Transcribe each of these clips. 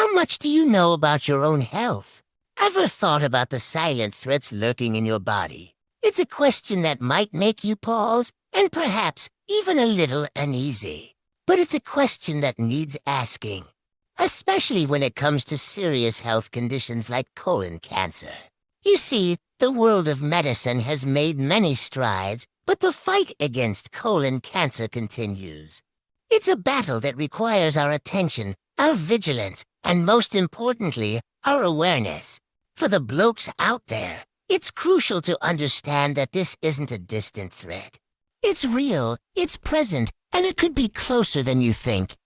How much do you know about your own health? Ever thought about the silent threats lurking in your body? It's a question that might make you pause and perhaps even a little uneasy. But it's a question that needs asking, especially when it comes to serious health conditions like colon cancer. You see, the world of medicine has made many strides, but the fight against colon cancer continues. It's a battle that requires our attention, our vigilance, and most importantly, our awareness. For the blokes out there, it's crucial to understand that this isn't a distant threat. It's real, it's present, and it could be closer than you think.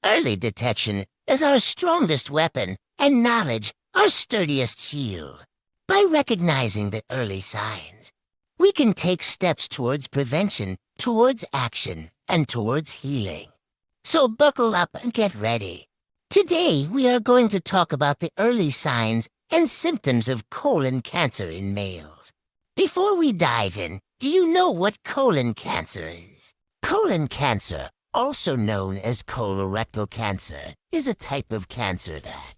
Early detection is our strongest weapon, and knowledge our sturdiest shield. By recognizing the early signs, we can take steps towards prevention, towards action, and towards healing. So buckle up and get ready. Today, we are going to talk about the early signs and symptoms of colon cancer in males. Before we dive in, do you know what colon cancer is? Colon cancer, also known as colorectal cancer, is a type of cancer that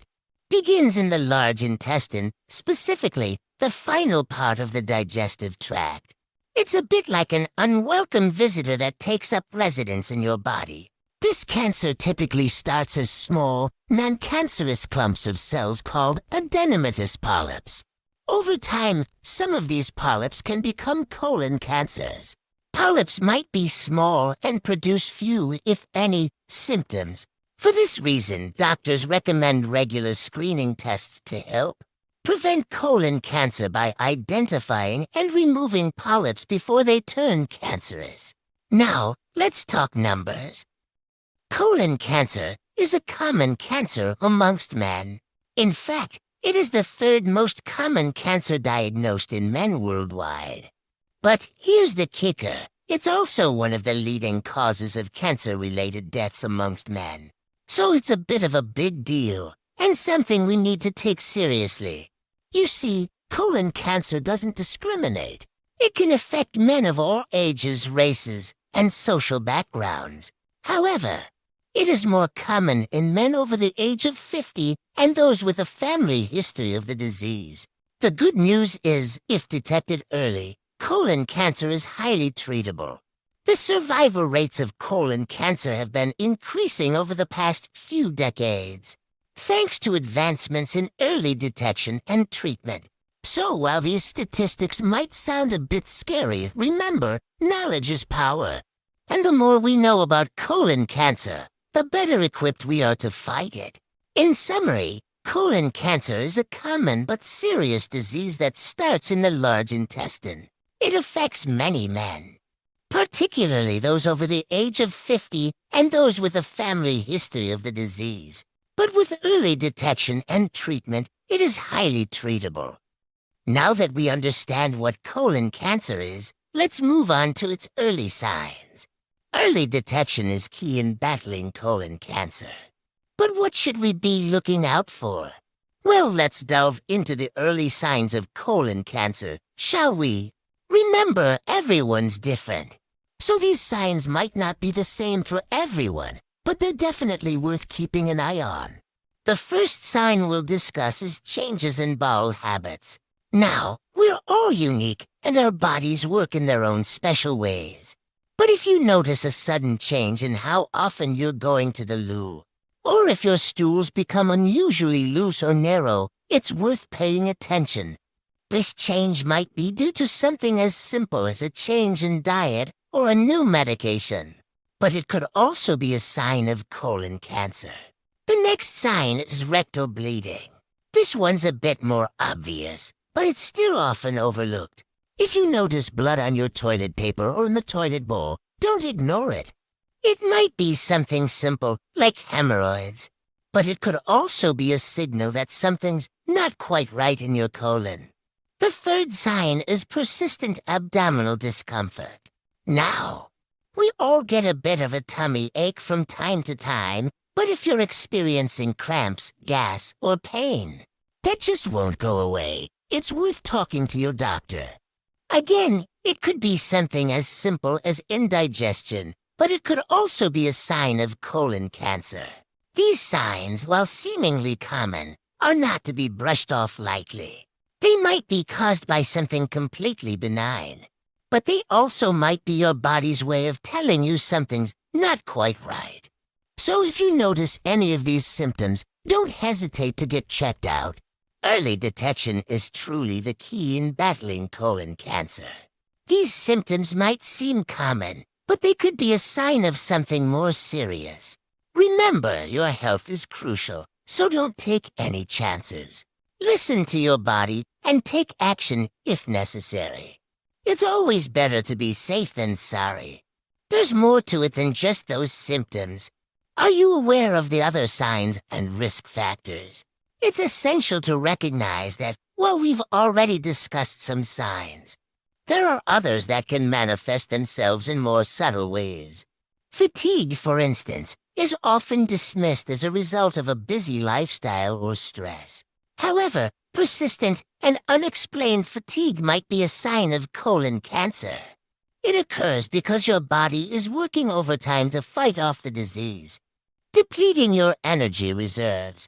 begins in the large intestine, specifically the final part of the digestive tract. It's a bit like an unwelcome visitor that takes up residence in your body. This cancer typically starts as small, non-cancerous clumps of cells called adenomatous polyps. Over time, some of these polyps can become colon cancers. Polyps might be small and produce few, if any, symptoms. For this reason, doctors recommend regular screening tests to help prevent colon cancer by identifying and removing polyps before they turn cancerous. Now, let's talk numbers. Colon cancer is a common cancer amongst men. In fact, it is the third most common cancer diagnosed in men worldwide. But here's the kicker. It's also one of the leading causes of cancer-related deaths amongst men. So it's a bit of a big deal, and something we need to take seriously. You see, colon cancer doesn't discriminate. It can affect men of all ages, races, and social backgrounds. However, it is more common in men over the age of 50 and those with a family history of the disease. The good news is, if detected early, colon cancer is highly treatable. The survival rates of colon cancer have been increasing over the past few decades, thanks to advancements in early detection and treatment. So while these statistics might sound a bit scary, remember, knowledge is power. And the more we know about colon cancer, the better equipped we are to fight it. In summary, colon cancer is a common but serious disease that starts in the large intestine. It affects many men, particularly those over the age of 50 and those with a family history of the disease. But with early detection and treatment, it is highly treatable. Now that we understand what colon cancer is, let's move on to its early signs. Early detection is key in battling colon cancer. But what should we be looking out for? Well, let's delve into the early signs of colon cancer, shall we? Remember, everyone's different. So these signs might not be the same for everyone, but they're definitely worth keeping an eye on. The first sign we'll discuss is changes in bowel habits. Now, we're all unique, and our bodies work in their own special ways. But if you notice a sudden change in how often you're going to the loo, or if your stools become unusually loose or narrow, it's worth paying attention. This change might be due to something as simple as a change in diet or a new medication. But it could also be a sign of colon cancer. The next sign is rectal bleeding. This one's a bit more obvious, but it's still often overlooked. If you notice blood on your toilet paper or in the toilet bowl, don't ignore it. It might be something simple, like hemorrhoids, but it could also be a signal that something's not quite right in your colon. The third sign is persistent abdominal discomfort. Now, we all get a bit of a tummy ache from time to time, but if you're experiencing cramps, gas, or pain, that just won't go away. It's worth talking to your doctor. Again, it could be something as simple as indigestion, but it could also be a sign of colon cancer. These signs, while seemingly common, are not to be brushed off lightly. They might be caused by something completely benign, but they also might be your body's way of telling you something's not quite right. So if you notice any of these symptoms, don't hesitate to get checked out. Early detection is truly the key in battling colon cancer. These symptoms might seem common, but they could be a sign of something more serious. Remember, your health is crucial, so don't take any chances. Listen to your body and take action if necessary. It's always better to be safe than sorry. There's more to it than just those symptoms. Are you aware of the other signs and risk factors? It's essential to recognize that while we've already discussed some signs, there are others that can manifest themselves in more subtle ways. Fatigue, for instance, is often dismissed as a result of a busy lifestyle or stress. However, persistent and unexplained fatigue might be a sign of colon cancer. It occurs because your body is working overtime to fight off the disease, depleting your energy reserves.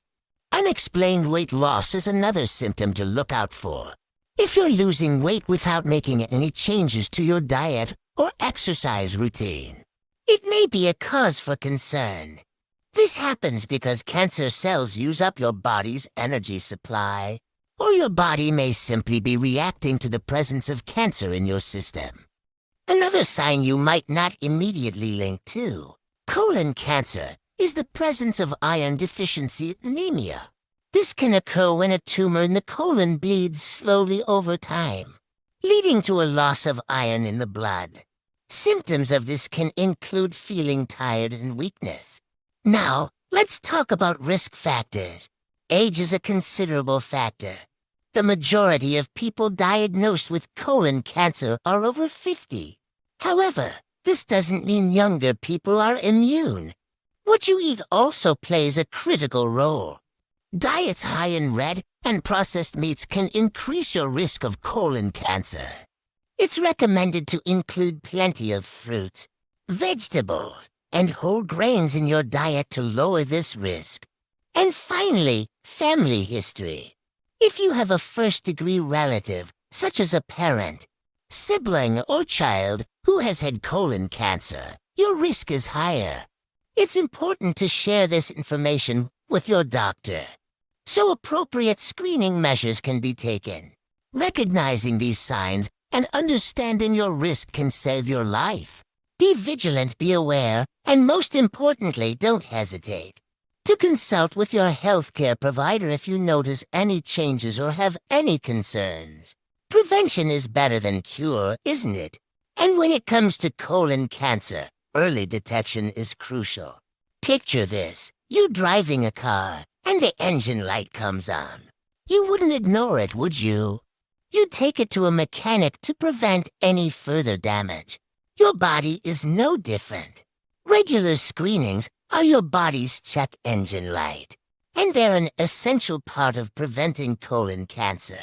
Unexplained weight loss is another symptom to look out for. If you're losing weight without making any changes to your diet or exercise routine, it may be a cause for concern. This happens because cancer cells use up your body's energy supply, or your body may simply be reacting to the presence of cancer in your system. Another sign you might not immediately link to colon cancer is the presence of iron deficiency anemia. This can occur when a tumor in the colon bleeds slowly over time, leading to a loss of iron in the blood. Symptoms of this can include feeling tired and weakness. Now, let's talk about risk factors. Age is a considerable factor. The majority of people diagnosed with colon cancer are over 50. However, this doesn't mean younger people are immune. What you eat also plays a critical role. Diets high in red and processed meats can increase your risk of colon cancer. It's recommended to include plenty of fruits, vegetables, and whole grains in your diet to lower this risk. And finally, family history. If you have a first-degree relative, such as a parent, sibling, or child who has had colon cancer, your risk is higher. It's important to share this information with your doctor, so appropriate screening measures can be taken. Recognizing these signs and understanding your risk can save your life. Be vigilant, be aware, and most importantly, don't hesitate to consult with your healthcare provider if you notice any changes or have any concerns. Prevention is better than cure, isn't it? And when it comes to colon cancer, early detection is crucial. Picture this: you driving a car, and the engine light comes on. You wouldn't ignore it, would you? You'd take it to a mechanic to prevent any further damage. Your body is no different. Regular screenings are your body's check engine light, and they're an essential part of preventing colon cancer.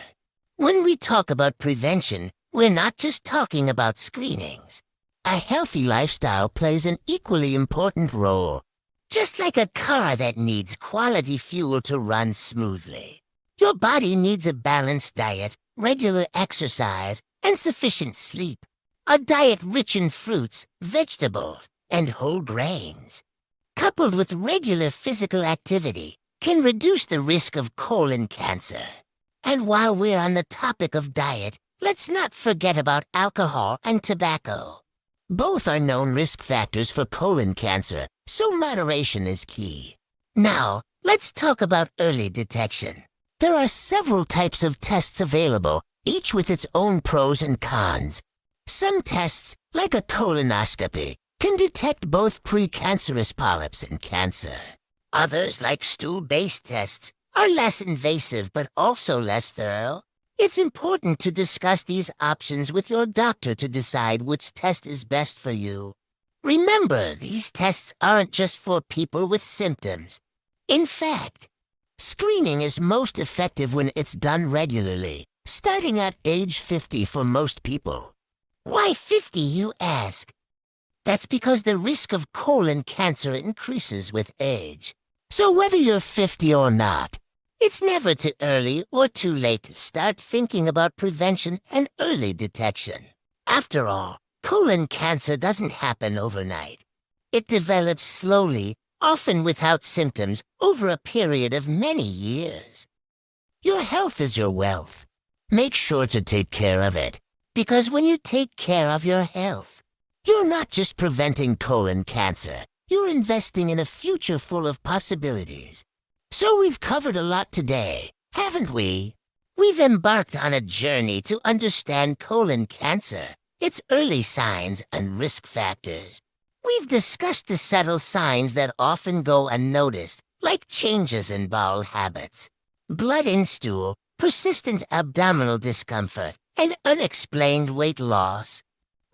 When we talk about prevention, we're not just talking about screenings. A healthy lifestyle plays an equally important role. Just like a car that needs quality fuel to run smoothly, your body needs a balanced diet, regular exercise, and sufficient sleep. A diet rich in fruits, vegetables, and whole grains, coupled with regular physical activity, can reduce the risk of colon cancer. And while we're on the topic of diet, let's not forget about alcohol and tobacco. Both are known risk factors for colon cancer, so moderation is key. Now, let's talk about early detection. There are several types of tests available, each with its own pros and cons. Some tests, like a colonoscopy, can detect both precancerous polyps and cancer. Others, like stool-based tests, are less invasive but also less thorough. It's important to discuss these options with your doctor to decide which test is best for you. Remember, these tests aren't just for people with symptoms. In fact, screening is most effective when it's done regularly, starting at age 50 for most people. Why 50, you ask? That's because the risk of colon cancer increases with age. So whether you're 50 or not, it's never too early or too late to start thinking about prevention and early detection. After all, colon cancer doesn't happen overnight. It develops slowly, often without symptoms, over a period of many years. Your health is your wealth. Make sure to take care of it, because when you take care of your health, you're not just preventing colon cancer, you're investing in a future full of possibilities. So we've covered a lot today, haven't we? We've embarked on a journey to understand colon cancer, its early signs and risk factors. We've discussed the subtle signs that often go unnoticed, like changes in bowel habits, blood in stool, persistent abdominal discomfort, and unexplained weight loss.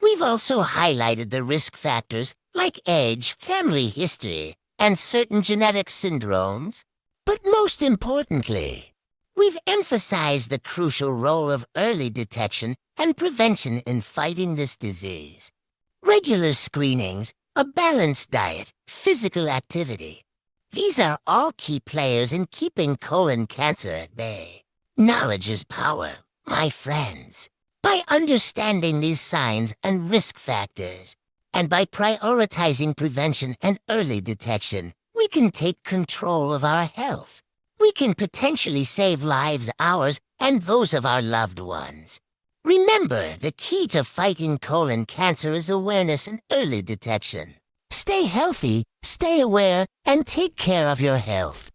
We've also highlighted the risk factors like age, family history, and certain genetic syndromes. But most importantly, we've emphasized the crucial role of early detection and prevention in fighting this disease. Regular screenings, a balanced diet, physical activity. These are all key players in keeping colon cancer at bay. Knowledge is power, my friends. By understanding these signs and risk factors, and by prioritizing prevention and early detection, we can take control of our health. We can potentially save lives, ours and those of our loved ones. Remember, the key to fighting colon cancer is awareness and early detection. Stay healthy, stay aware, and take care of your health.